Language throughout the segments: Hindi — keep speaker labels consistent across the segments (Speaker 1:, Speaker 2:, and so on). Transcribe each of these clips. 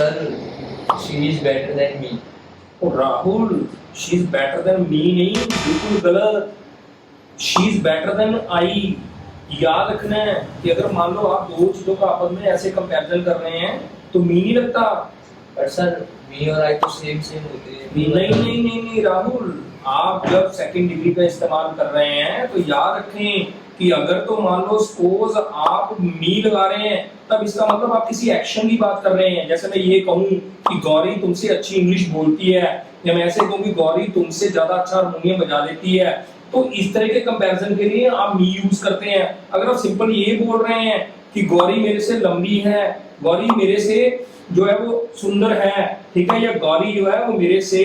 Speaker 1: Sir she is better than me.
Speaker 2: Oh Rahul, she is better than me नहीं, बिल्कुल गलत। She is better than I. याद रखना है कि अगर मान लो आप दो चीजों का आपस में ऐसे कंपैरिजन कर रहे हैं तो मी नहीं लगता।
Speaker 1: पर सर मी और आई तो सेम सेम होते हैं।
Speaker 2: नहीं राहुल, आप जब सेकंड डिग्री का इस्तेमाल कर रहे हैं तो याद रखें कि अगर तो मान लो सपोज आप मी लगा रहे हैं तब इसका मतलब आप किसी एक्शन की बात कर रहे हैं। जैसे मैं ये कहूं कि गौरी तुमसे अच्छी इंग्लिश बोलती है, या मैं ऐसे कहूं कि गौरी तुमसे ज्यादा अच्छा हारमोनियम बजा लेती है, तो इस तरह के कंपैरिजन के लिए आप मी यूज करते हैं। अगर आप सिंपल ये बोल रहे हैं कि गौरी मेरे से लंबी है, गौरी मेरे से जो है वो सुंदर है, ठीक है, या गौरी जो है वो मेरे से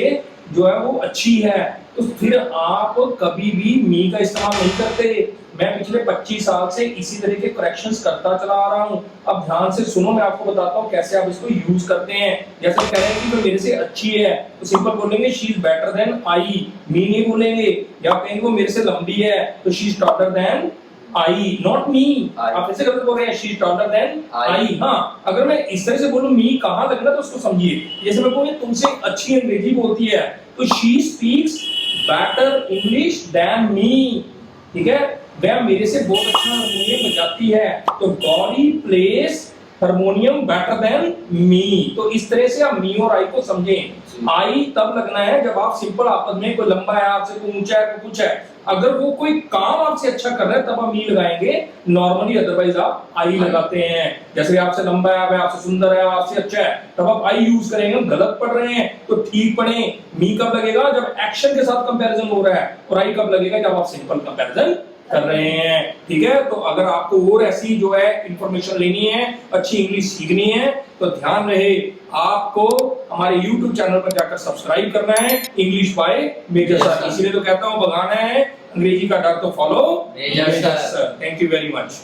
Speaker 2: जो है वो अच्छी है, तो फिर आप कभी भी मी का इस्तेमाल नहीं करते। मैं पिछले 25 साल से इसी तरह के करेक्शंस करता चला आ रहा हूं। अब ध्यान से सुनो, मैं आपको बताता हूं कैसे आप इसको यूज करते हैं। जैसे कह रहे हैं कि वो मेरे से अच्छी है तो सिंपल बोलेंगे she is better than I, me नहीं बोलेंगे। या कहेंगे वो मेरे से लंबी है तो she is taller than I, not me. आप ऐसे गलत बोल रहे हैं, she is taller than I. हाँ, अगर मैं इस तरह से बोलूं मी कहां लगना तो उसको समझिए। जैसे मैं कहूं तुमसे अच्छी अंग्रेजी बोलती है तो she speaks better English than me, ठीक है। वह मेरे से बहुत अच्छा हारमोनियम बजाती है तो Gauri place harmonium better than मी। तो इस तरह से आप मी और आई को समझें। आई तब लगना है जब आप सिंपल आपस में, कोई लंबा है आपसे, कोई ऊंचा है, कोई कुछ है, अगर वो कोई काम आपसे अच्छा कर रहा है तब आप मी लगाएंगे नॉर्मली, अदरवाइज आप आई लगाते हैं। जैसे आपसे लंबा है, आपसे सुंदर है, आपसे अच्छा है, तब आप आई यूज करेंगे। गलत पढ़ रहे हैं तो ठीक पढ़ें। मी कब लगेगा? जब एक्शन के साथ कंपैरिजन हो रहा है। और आई कब लगेगा? जब आप सिंपल कंपैरिजन कर रहे हैं, ठीक है। तो अगर आपको और ऐसी जो है इंफॉर्मेशन लेनी है, अच्छी इंग्लिश सीखनी है, तो ध्यान रहे आपको हमारे YouTube चैनल पर जाकर सब्सक्राइब करना है, इंग्लिश बाय मेजर सर। इसीलिए तो कहता हूं भगाना है अंग्रेजी का डर तो follow major sir. Thank you very much.